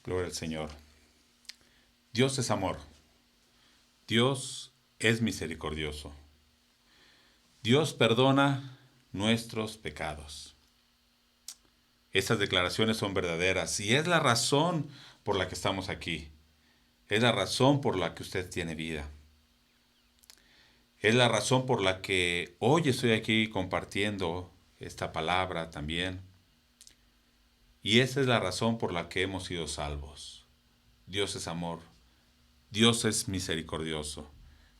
Gloria al Señor. Dios es amor. Dios es misericordioso. Dios perdona nuestros pecados. Estas declaraciones son verdaderas y es la razón por la que estamos aquí. Es la razón por la que usted tiene vida. Es la razón por la que hoy estoy aquí compartiendo esta palabra también. Y esa es la razón por la que hemos sido salvos. Dios es amor. Dios es misericordioso.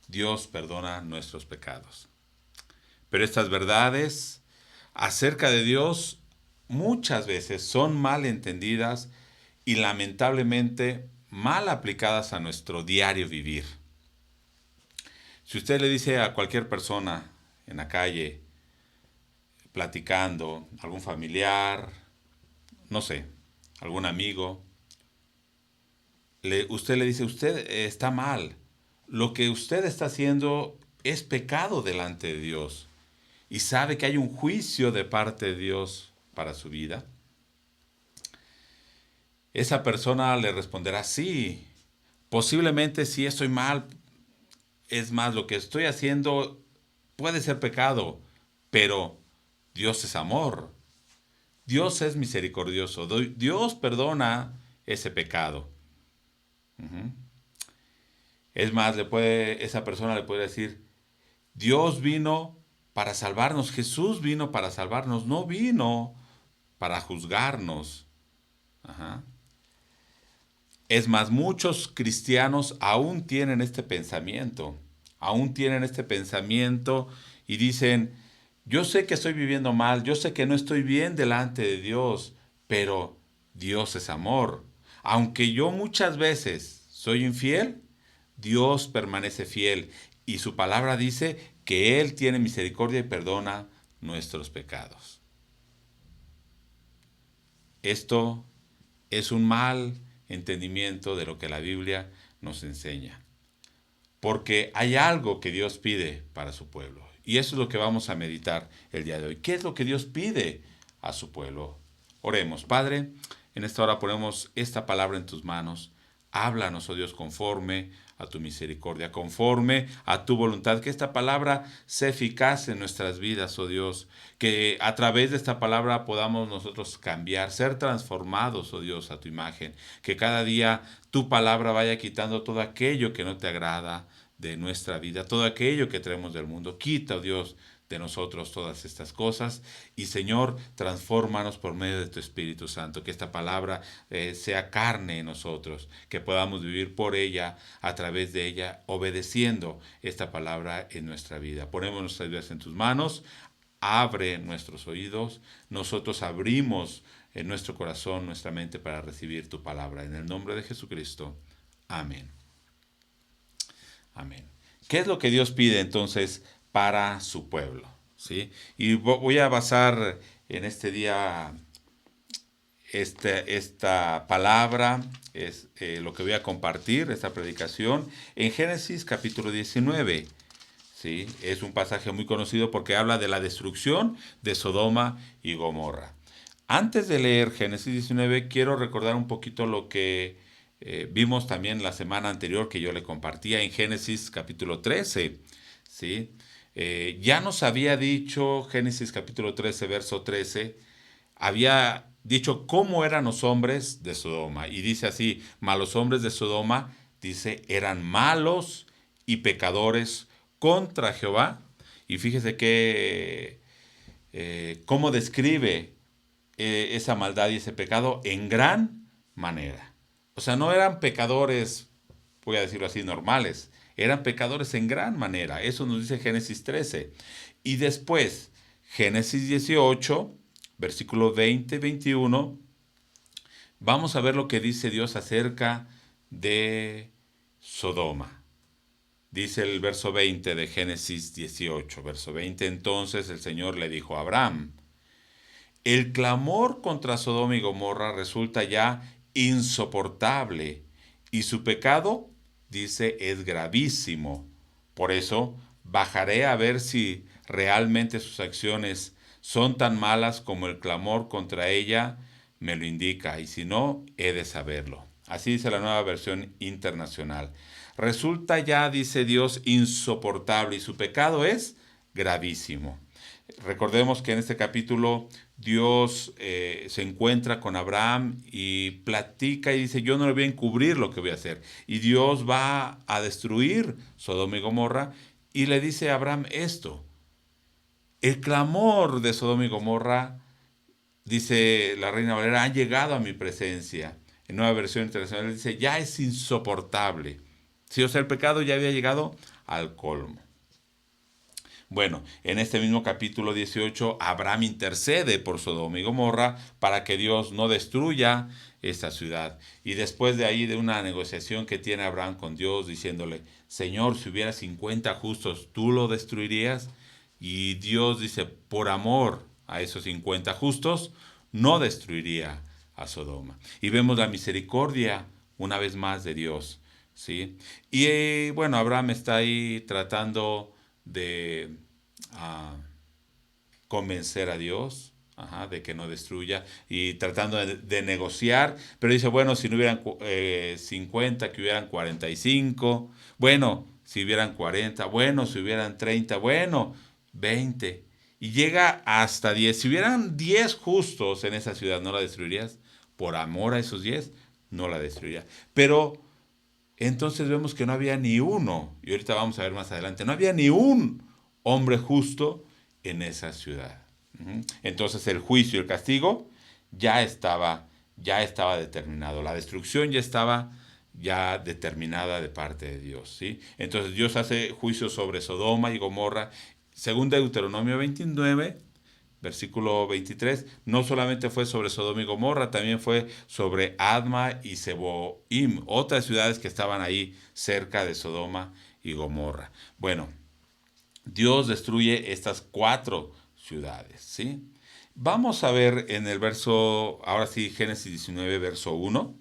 Dios perdona nuestros pecados. Pero estas verdades acerca de Dios muchas veces son mal entendidas y lamentablemente mal aplicadas a nuestro diario vivir. Si usted le dice a cualquier persona en la calle, platicando, algún familiar, no sé, algún amigo, usted le dice, usted está mal. Lo que usted está haciendo es pecado delante de Dios. Y sabe que hay un juicio de parte de Dios para su vida. Esa persona le responderá, sí, posiblemente sí estoy mal. Es más, lo que estoy haciendo puede ser pecado, pero Dios es amor. Dios es misericordioso. Dios perdona ese pecado. Es más, esa persona le puede decir, Dios vino para salvarnos, Jesús vino para salvarnos, no vino para juzgarnos. Ajá. Es más, muchos cristianos aún tienen este pensamiento y dicen, yo sé que estoy viviendo mal, yo sé que no estoy bien delante de Dios, pero Dios es amor. Aunque yo muchas veces soy infiel, Dios permanece fiel y su palabra dice que Él tiene misericordia y perdona nuestros pecados. Esto es un mal entendimiento de lo que la Biblia nos enseña. Porque hay algo que Dios pide para su pueblo. Y eso es lo que vamos a meditar el día de hoy. ¿Qué es lo que Dios pide a su pueblo? Oremos. Padre, en esta hora ponemos esta palabra en tus manos. Háblanos, oh Dios, conforme a tu misericordia, conforme a tu voluntad. Que esta palabra sea eficaz en nuestras vidas, oh Dios. Que a través de esta palabra podamos nosotros cambiar, ser transformados, oh Dios, a tu imagen. Que cada día tu palabra vaya quitando todo aquello que no te agrada de nuestra vida, todo aquello que traemos del mundo. Quita, oh Dios, de nosotros todas estas cosas y Señor, transfórmanos por medio de tu Espíritu Santo, que esta palabra sea carne en nosotros, que podamos vivir por ella, a través de ella, obedeciendo esta palabra en nuestra vida. Ponemos nuestras vidas en tus manos, abre nuestros oídos, nosotros abrimos en nuestro corazón, nuestra mente para recibir tu palabra. En el nombre de Jesucristo. Amén. Amén. ¿Qué es lo que Dios pide entonces para su pueblo? ¿Sí? Y voy a basar en este día esta palabra, es lo que voy a compartir, esta predicación, en Génesis capítulo 19. ¿Sí? Es un pasaje muy conocido porque habla de la destrucción de Sodoma y Gomorra. Antes de leer Génesis 19, quiero recordar un poquito lo que vimos también la semana anterior que yo le compartía en Génesis capítulo 13. ¿Sí? Ya nos había dicho Génesis capítulo 13, verso 13, había dicho cómo eran los hombres de Sodoma. Y dice así, malos hombres de Sodoma, dice, eran malos y pecadores contra Jehová. Y fíjese que, cómo describe esa maldad y ese pecado en gran manera. O sea, no eran pecadores, voy a decirlo así, normales. Eran pecadores en gran manera. Eso nos dice Génesis 13. Y después, Génesis 18, versículo 20-21, vamos a ver lo que dice Dios acerca de Sodoma. Dice el verso 20 de Génesis 18, verso 20, entonces el Señor le dijo a Abraham, el clamor contra Sodoma y Gomorra resulta ya insoportable y su pecado, dice, es gravísimo. Por eso bajaré a ver si realmente sus acciones son tan malas como el clamor contra ella me lo indica, y si no, he de saberlo. Así dice la Nueva Versión Internacional. Resulta ya, dice Dios, insoportable y su pecado es gravísimo. Recordemos que en este capítulo Dios se encuentra con Abraham y platica y dice, yo no le voy a encubrir lo que voy a hacer. Y Dios va a destruir Sodoma y Gomorra y le dice a Abraham esto. El clamor de Sodoma y Gomorra, dice la Reina Valera, han llegado a mi presencia. En Nueva Versión Internacional dice, ya es insoportable. Sí, o sea, el pecado ya había llegado al colmo. Bueno, en este mismo capítulo 18, Abraham intercede por Sodoma y Gomorra para que Dios no destruya esta ciudad. Y después de ahí, de una negociación que tiene Abraham con Dios, diciéndole, Señor, si hubiera 50 justos, ¿tú lo destruirías? Y Dios dice, por amor a esos 50 justos, no destruiría a Sodoma. Y vemos la misericordia una vez más de Dios, ¿sí? Y bueno, Abraham está ahí tratando de convencer a Dios, de que no destruya, y tratando de negociar, pero dice, bueno, si no hubieran 50, que hubieran 45, bueno, si hubieran 40, bueno, si hubieran 30, bueno, 20, y llega hasta 10. Si hubieran 10 justos en esa ciudad, ¿no la destruirías? Por amor a esos 10, no la destruiría. Pero entonces vemos que no había ni uno, y ahorita vamos a ver más adelante, no había ni un hombre justo en esa ciudad. Entonces el juicio y el castigo ya estaba determinado. La destrucción ya estaba ya determinada de parte de Dios, ¿sí? Entonces Dios hace juicio sobre Sodoma y Gomorra. Según Deuteronomio 29, versículo 23, no solamente fue sobre Sodoma y Gomorra, también fue sobre Adma y Seboim, otras ciudades que estaban ahí cerca de Sodoma y Gomorra. Bueno, Dios destruye estas 4 ciudades, ¿sí? Vamos a ver en el verso, ahora sí, Génesis 19, verso 1.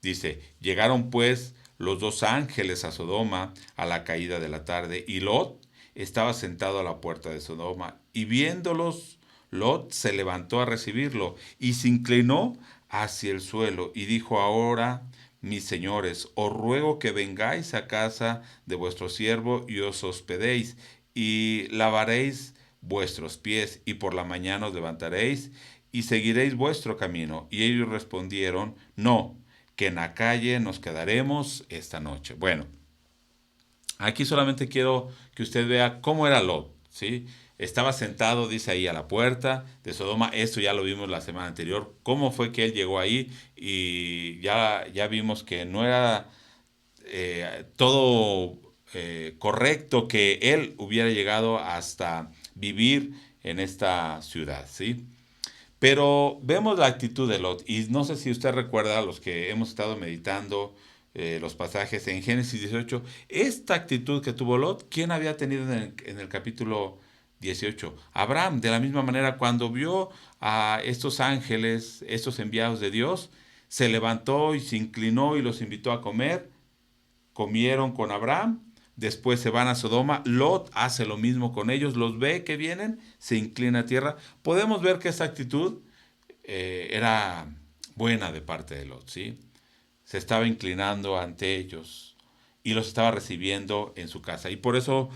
Dice, llegaron pues los 2 ángeles a Sodoma a la caída de la tarde, y Lot estaba sentado a la puerta de Sodoma, y viéndolos, Lot se levantó a recibirlo, y se inclinó hacia el suelo, y dijo, ahora, mis señores, os ruego que vengáis a casa de vuestro siervo y os hospedéis, y lavaréis vuestros pies, y por la mañana os levantaréis, y seguiréis vuestro camino. Y ellos respondieron, no, que en la calle nos quedaremos esta noche. Bueno, aquí solamente quiero que usted vea cómo era Lot, ¿sí? Estaba sentado, dice ahí, a la puerta de Sodoma. Esto ya lo vimos la semana anterior. Cómo fue que él llegó ahí, y ya vimos que no era todo correcto que él hubiera llegado hasta vivir en esta ciudad, ¿sí? Pero vemos la actitud de Lot, y no sé si usted recuerda, los que hemos estado meditando los pasajes en Génesis 18, esta actitud que tuvo Lot, ¿quién había tenido en el capítulo 18? Abraham. De la misma manera, cuando vio a estos ángeles, estos enviados de Dios, se levantó y se inclinó y los invitó a comer. Comieron con Abraham, después se van a Sodoma. Lot hace lo mismo con ellos, los ve que vienen, se inclina a tierra. Podemos ver que esa actitud era buena de parte de Lot, ¿sí? Se estaba inclinando ante ellos y los estaba recibiendo en su casa. Y por eso,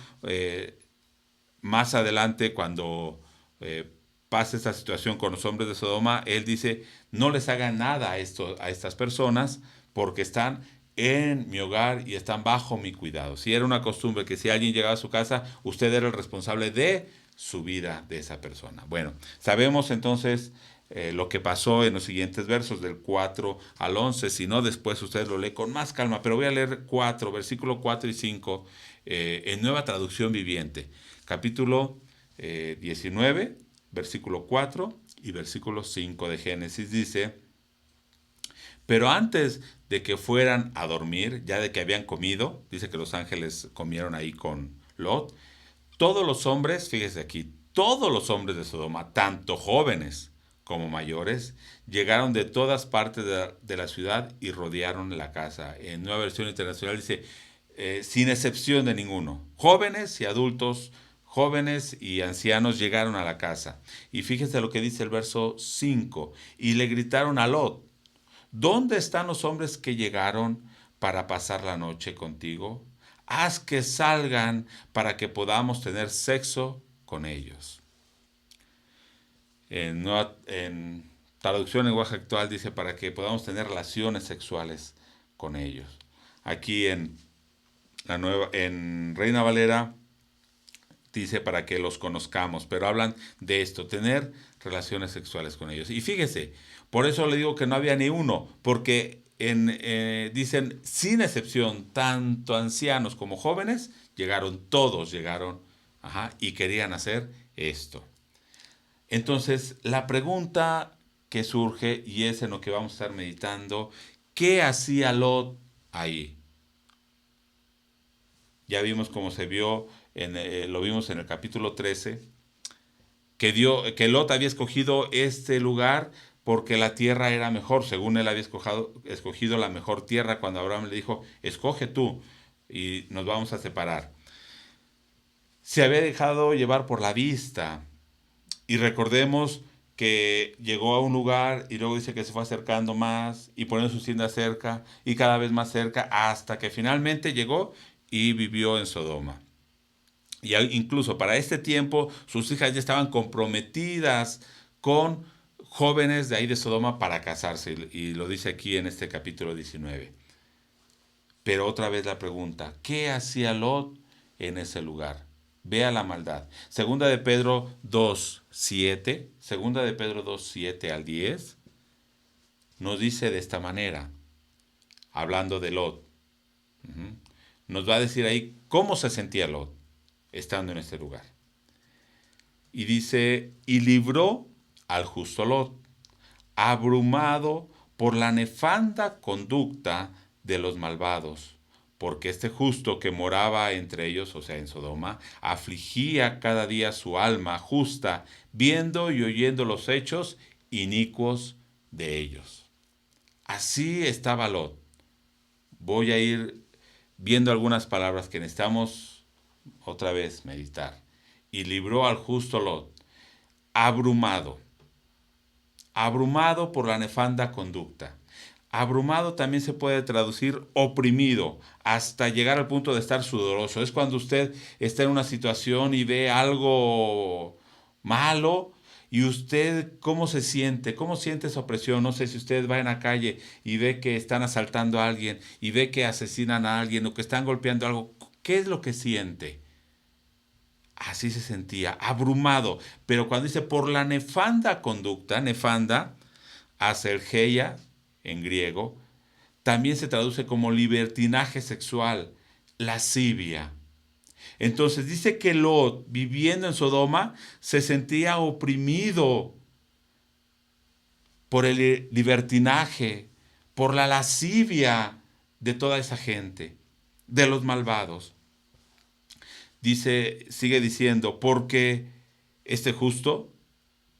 más adelante, cuando pasa esta situación con los hombres de Sodoma, él dice, no les hagan nada a estas personas, porque están en mi hogar y están bajo mi cuidado. Si era una costumbre que si alguien llegaba a su casa, usted era el responsable de su vida de esa persona. Bueno, sabemos entonces lo que pasó en los siguientes versos del 4 al 11. Si no, después usted lo lee con más calma, pero voy a leer 4, versículo 4 y 5 en Nueva Traducción Viviente. Capítulo 19, versículo 4 y versículo 5 de Génesis dice, pero antes de que fueran a dormir, ya de que habían comido, dice que los ángeles comieron ahí con Lot, todos los hombres, fíjese aquí, todos los hombres de Sodoma, tanto jóvenes como mayores, llegaron de todas partes de la ciudad y rodearon la casa. En Nueva Versión Internacional dice, sin excepción de ninguno, jóvenes y adultos, jóvenes y ancianos llegaron a la casa. Y fíjese lo que dice el verso 5, y le gritaron a Lot, ¿Dónde están los hombres que llegaron para pasar la noche contigo? Haz que salgan para que podamos tener sexo con ellos. En traducción en lenguaje actual dice para que podamos tener relaciones sexuales con ellos. Aquí en Reina Valera dice para que los conozcamos, pero hablan de esto, tener relaciones sexuales con ellos. Y fíjese, por eso le digo que no había ni uno, porque dicen, sin excepción, tanto ancianos como jóvenes, todos llegaron, y querían hacer esto. Entonces, la pregunta que surge, y es en lo que vamos a estar meditando, ¿qué hacía Lot ahí? Ya vimos cómo se vio, lo vimos en el capítulo 13, que Lot había escogido este lugar porque la tierra era mejor, según él había escogido la mejor tierra cuando Abraham le dijo, escoge tú y nos vamos a separar. Se había dejado llevar por la vista y recordemos que llegó a un lugar y luego dice que se fue acercando más y poniendo sus tiendas cerca y cada vez más cerca hasta que finalmente llegó y vivió en Sodoma. Y incluso para este tiempo sus hijas ya estaban comprometidas con jóvenes de ahí de Sodoma para casarse. Y lo dice aquí en este capítulo 19. Pero otra vez la pregunta, ¿qué hacía Lot en ese lugar? Vea la maldad. Segunda de Pedro 2:7, segunda de Pedro 2:7 al 10, nos dice de esta manera, hablando de Lot. Nos va a decir ahí cómo se sentía Lot estando en este lugar. Y dice, y libró al justo Lot, abrumado por la nefanda conducta de los malvados, porque este justo que moraba entre ellos, o sea, en Sodoma, afligía cada día su alma justa, viendo y oyendo los hechos inicuos de ellos. Así estaba Lot. Voy a ir viendo algunas palabras que necesitamos otra vez meditar. Y libró al justo Lot, abrumado, abrumado por la nefanda conducta. Abrumado también se puede traducir oprimido, hasta llegar al punto de estar sudoroso. Es cuando usted está en una situación y ve algo malo y usted cómo se siente, cómo siente esa opresión. No sé si usted va en la calle y ve que están asaltando a alguien y ve que asesinan a alguien o que están golpeando algo. ¿Qué es lo que siente? Así se sentía, abrumado. Pero cuando dice por la nefanda conducta, nefanda, asergeia en griego, también se traduce como libertinaje sexual, lascivia. Entonces dice que Lot, viviendo en Sodoma, se sentía oprimido por el libertinaje, por la lascivia de toda esa gente, de los malvados. Dice, sigue diciendo, porque este justo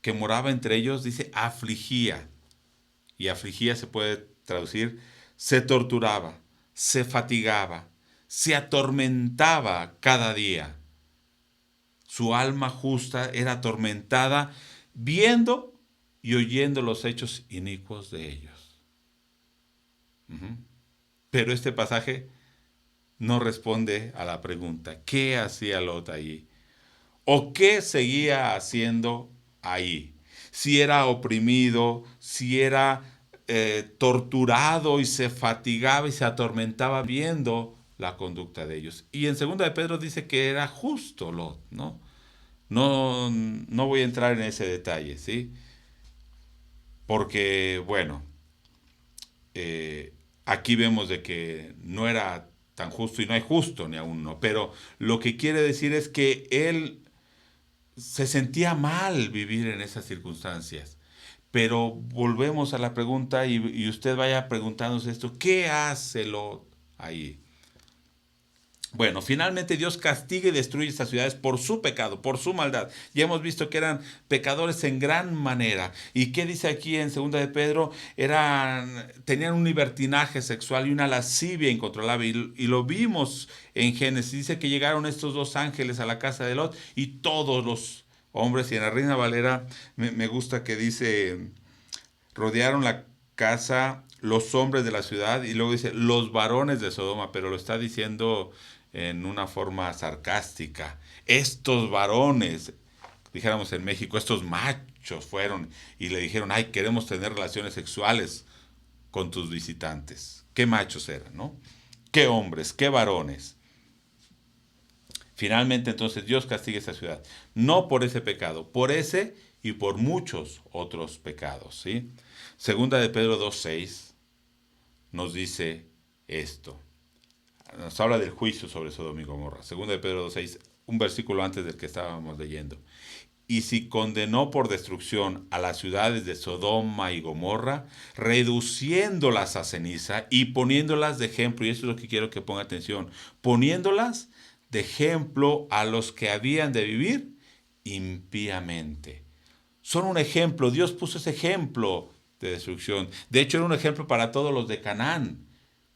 que moraba entre ellos, dice, afligía. Y afligía se puede traducir, se torturaba, se fatigaba, se atormentaba cada día. Su alma justa era atormentada viendo y oyendo los hechos inicuos de ellos. Pero este pasaje no responde a la pregunta, ¿qué hacía Lot ahí? ¿O qué seguía haciendo ahí? Si era oprimido, si era torturado y se fatigaba y se atormentaba viendo la conducta de ellos. Y en 2 de Pedro dice que era justo Lot, ¿no? No voy a entrar en ese detalle, ¿sí? Porque, bueno, aquí vemos de que no era tan justo y no hay justo ni aún no, pero lo que quiere decir es que él se sentía mal vivir en esas circunstancias. Pero volvemos a la pregunta y usted vaya preguntándose esto, ¿qué hace Lot ahí? Bueno, finalmente Dios castiga y destruye estas ciudades por su pecado, por su maldad. Ya hemos visto que eran pecadores en gran manera. ¿Y qué dice aquí en 2 de Pedro? Tenían un libertinaje sexual y una lascivia incontrolable. Y lo vimos en Génesis. Dice que llegaron estos dos ángeles a la casa de Lot y todos los hombres, y en la Reina Valera me gusta que dice, rodearon la casa los hombres de la ciudad, y luego dice los varones de Sodoma, pero lo está diciendo en una forma sarcástica. Estos varones, dijéramos en México, estos machos fueron y le dijeron, ay, queremos tener relaciones sexuales con tus visitantes. ¿Qué machos eran, no? ¿Qué hombres? ¿Qué varones? Finalmente entonces Dios castiga esa ciudad, no por ese pecado, por ese y por muchos otros pecados, ¿sí? Segunda de Pedro 2:6 nos dice esto. Nos habla del juicio sobre Sodoma y Gomorra. Segunda de Pedro 2:6, un versículo antes del que estábamos leyendo. Y si condenó por destrucción a las ciudades de Sodoma y Gomorra, reduciéndolas a ceniza y poniéndolas de ejemplo, y eso es lo que quiero que ponga atención, poniéndolas de ejemplo a los que habían de vivir impíamente. Son un ejemplo, Dios puso ese ejemplo de destrucción. De hecho, era un ejemplo para todos los de Canaán.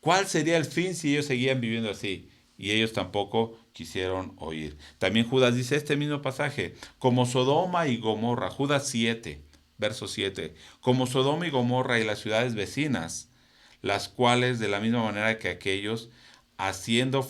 ¿Cuál sería el fin si ellos seguían viviendo así? Y ellos tampoco quisieron oír. También Judas dice este mismo pasaje, como Sodoma y Gomorra, Judas 7, verso 7, como Sodoma y Gomorra y las ciudades vecinas, las cuales de la misma manera que aquellos, habiendo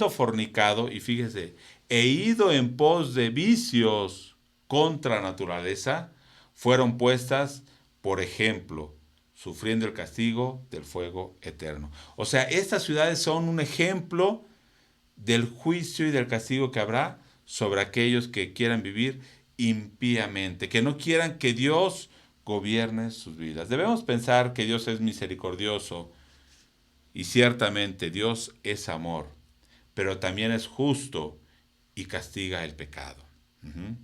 fornicado, y fíjese, e ido en pos de vicios contra naturaleza, fueron puestas por ejemplo, sufriendo el castigo del fuego eterno. O sea, estas ciudades son un ejemplo del juicio y del castigo que habrá sobre aquellos que quieran vivir impíamente, que no quieran que Dios gobierne sus vidas. Debemos pensar que Dios es misericordioso y ciertamente Dios es amor, pero también es justo y castiga el pecado. Uh-huh.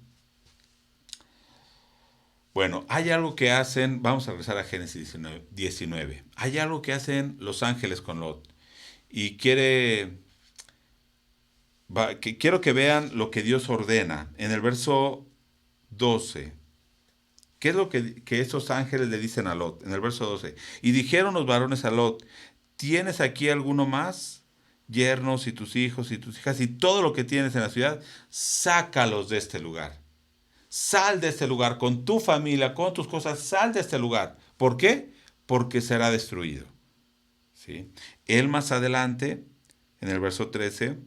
Bueno, hay algo que hacen, vamos a regresar a Génesis 19. Hay algo que hacen los ángeles con Lot. Y quiero que vean lo que Dios ordena. En el verso 12, ¿qué es lo que esos ángeles le dicen a Lot? En el verso 12. Y dijeron los varones a Lot, ¿tienes aquí alguno más? Yernos y tus hijos y tus hijas y todo lo que tienes en la ciudad, sácalos de este lugar. Sal de este lugar con tu familia, con tus cosas, sal de este lugar. ¿Por qué? Porque será destruido. ¿Sí? Él más adelante, en el verso 13,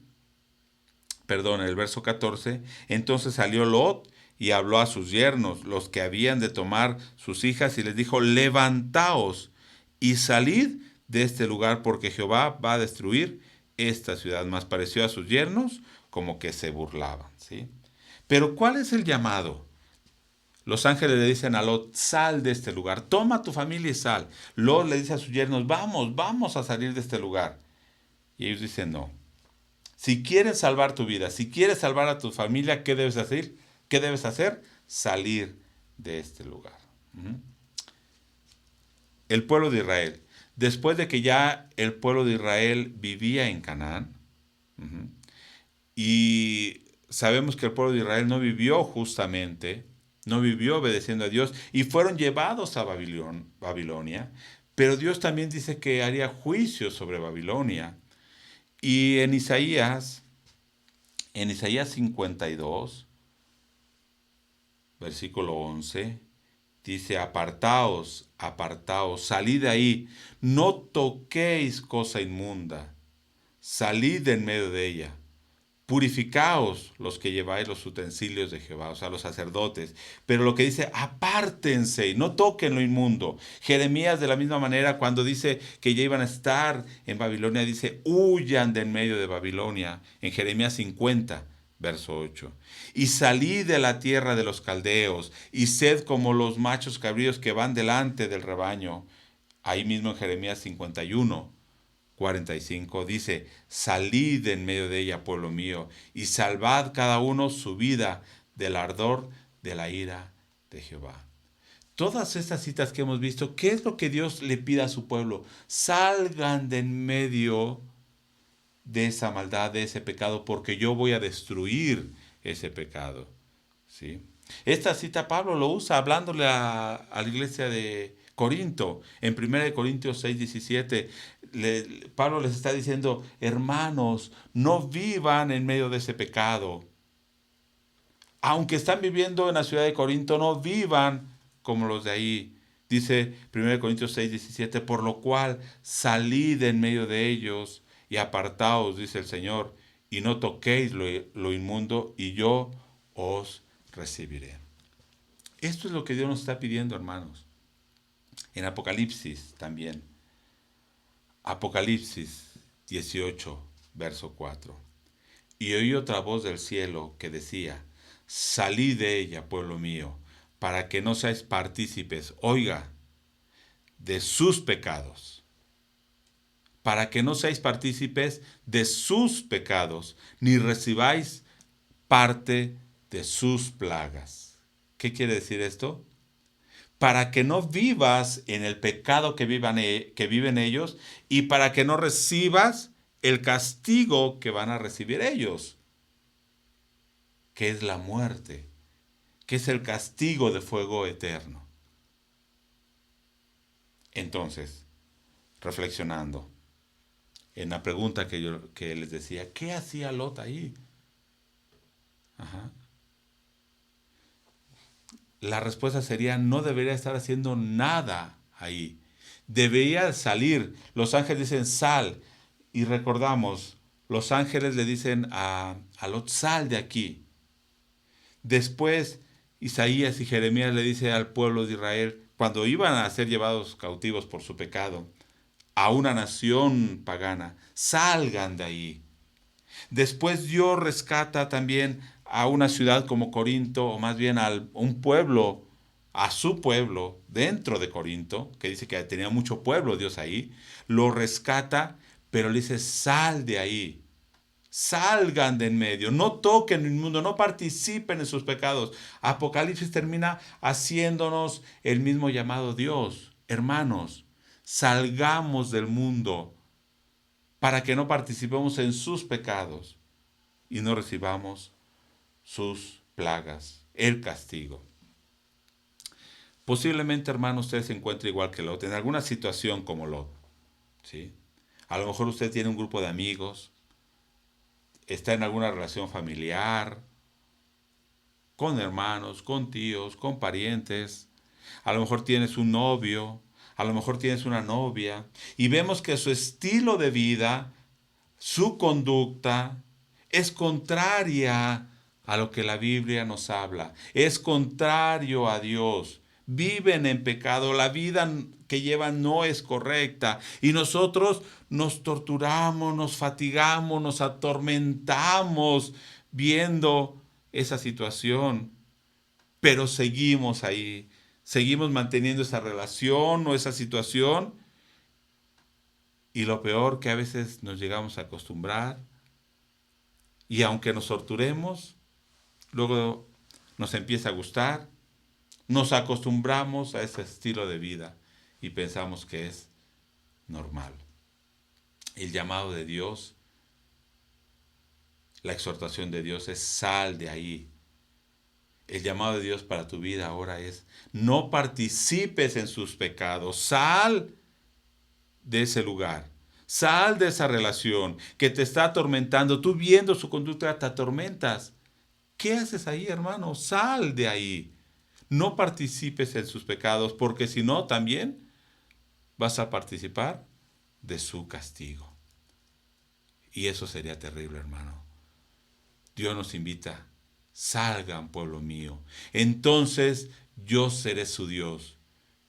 en el verso 14, entonces salió Lot y habló a sus yernos, los que habían de tomar sus hijas, y les dijo, levantaos y salid de este lugar, porque Jehová va a destruir esta ciudad. Mas pareció a sus yernos como que se burlaban. ¿Sí? Pero ¿cuál es el llamado? Los ángeles le dicen a Lot, sal de este lugar, toma tu familia y sal. Lot le dice a sus yernos, vamos a salir de este lugar. Y ellos dicen, no. Si quieres salvar tu vida, si quieres salvar a tu familia, ¿qué debes hacer? ¿Qué debes hacer? Salir de este lugar. El pueblo de Israel. Después de que ya el pueblo de Israel vivía en Canaán, y sabemos que el pueblo de Israel no vivió justamente, no vivió obedeciendo a Dios, y fueron llevados a Babilonia, pero Dios también dice que haría juicio sobre Babilonia. Y en Isaías 52, versículo 11, dice, apartaos, apartaos, salid de ahí, no toquéis cosa inmunda, salid en medio de ella. Purificaos los que lleváis los utensilios de Jehová, o sea, los sacerdotes. Pero lo que dice, apártense y no toquen lo inmundo. Jeremías de la misma manera, cuando dice que ya iban a estar en Babilonia, dice, huyan de en medio de Babilonia. En Jeremías 50, verso 8. Y salid de la tierra de los caldeos y sed como los machos cabríos que van delante del rebaño. Ahí mismo en Jeremías 51. 45 dice, salid en medio de ella, pueblo mío, y salvad cada uno su vida del ardor de la ira de Jehová. Todas estas citas que hemos visto, ¿qué es lo que Dios le pide a su pueblo? Salgan de en medio de esa maldad, de ese pecado, porque yo voy a destruir ese pecado. ¿Sí? Esta cita Pablo lo usa hablándole a la iglesia de Corinto. En 1 Corintios 6:17, Pablo les está diciendo, hermanos, no vivan en medio de ese pecado. Aunque están viviendo en la ciudad de Corinto, no vivan como los de ahí. Dice 1 Corintios 6:17, por lo cual salid en medio de ellos y apartaos, dice el Señor, y no toquéis lo inmundo, y yo os recibiré. Esto es lo que Dios nos está pidiendo, hermanos. En Apocalipsis también. Apocalipsis 18, verso 4. Y oí otra voz del cielo que decía, salid de ella, pueblo mío, para que no seáis partícipes, oiga, de sus pecados. Para que no seáis partícipes de sus pecados, ni recibáis parte de sus plagas. ¿Qué quiere decir esto? Para que no vivas en el pecado que viven ellos y para que no recibas el castigo que van a recibir ellos, que es la muerte, que es el castigo de fuego eterno. Entonces, reflexionando en la pregunta que les decía, ¿qué hacía Lot ahí? Ajá. La respuesta sería, no debería estar haciendo nada ahí. Debería salir. Los ángeles dicen, sal. Y recordamos, los ángeles le dicen a Lot, sal de aquí. Después, Isaías y Jeremías le dicen al pueblo de Israel, cuando iban a ser llevados cautivos por su pecado, a una nación pagana, salgan de ahí. Después Dios rescata también a una ciudad como Corinto, o más bien a un pueblo, a su pueblo dentro de Corinto, que dice que tenía mucho pueblo Dios ahí, lo rescata, pero le dice, sal de ahí, salgan de en medio, no toquen el mundo, no participen en sus pecados. Apocalipsis termina haciéndonos el mismo llamado Dios, hermanos, salgamos del mundo para que no participemos en sus pecados y no recibamos sus plagas, el castigo. Posiblemente, hermano, usted se encuentre igual que Lot, en alguna situación como Lot, ¿sí? A lo mejor usted tiene un grupo de amigos, está en alguna relación familiar, con hermanos, con tíos, con parientes. A lo mejor tienes un novio, a lo mejor tienes una novia, y vemos que su estilo de vida, su conducta, es contraria a lo que la Biblia nos habla. Es contrario a Dios. Viven en pecado. La vida que llevan no es correcta. Y nosotros nos torturamos, nos fatigamos, nos atormentamos viendo esa situación. Pero seguimos ahí. Seguimos manteniendo esa relación o esa situación. Y lo peor, que a veces nos llegamos a acostumbrar. Y aunque nos torturemos, luego nos empieza a gustar, nos acostumbramos a ese estilo de vida y pensamos que es normal. El llamado de Dios, la exhortación de Dios es sal de ahí. El llamado de Dios para tu vida ahora es no participes en sus pecados, sal de ese lugar. Sal de esa relación que te está atormentando. Tú viendo su conducta te atormentas. ¿Qué haces ahí, hermano? Sal de ahí. No participes en sus pecados, porque si no, también vas a participar de su castigo. Y eso sería terrible, hermano. Dios nos invita, salgan, pueblo mío. Entonces yo seré su Dios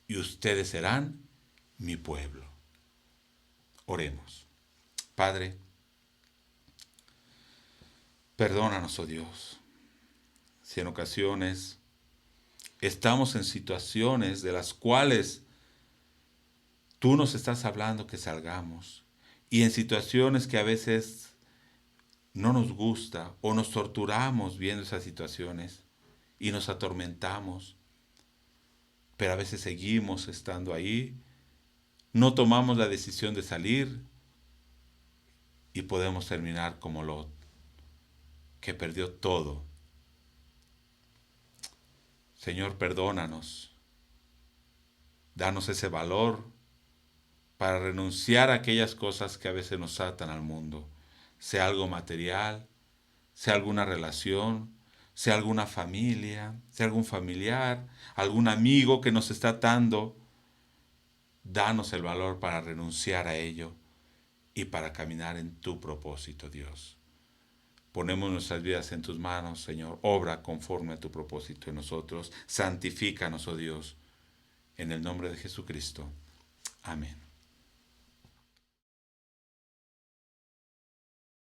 y ustedes serán mi pueblo. Oremos. Padre, perdónanos, oh Dios, si en ocasiones estamos en situaciones de las cuales tú nos estás hablando que salgamos, y en situaciones que a veces no nos gusta o nos torturamos viendo esas situaciones y nos atormentamos, pero a veces seguimos estando ahí, no tomamos la decisión de salir y podemos terminar como Lot, que perdió todo. Señor, perdónanos, danos ese valor para renunciar a aquellas cosas que a veces nos atan al mundo, sea algo material, sea alguna relación, sea alguna familia, sea algún familiar, algún amigo que nos está atando, Danos el valor para renunciar a ello y para caminar en tu propósito, Dios. Ponemos nuestras vidas en tus manos, Señor. Obra conforme a tu propósito en nosotros. Santifícanos, oh Dios. En el nombre de Jesucristo. Amén.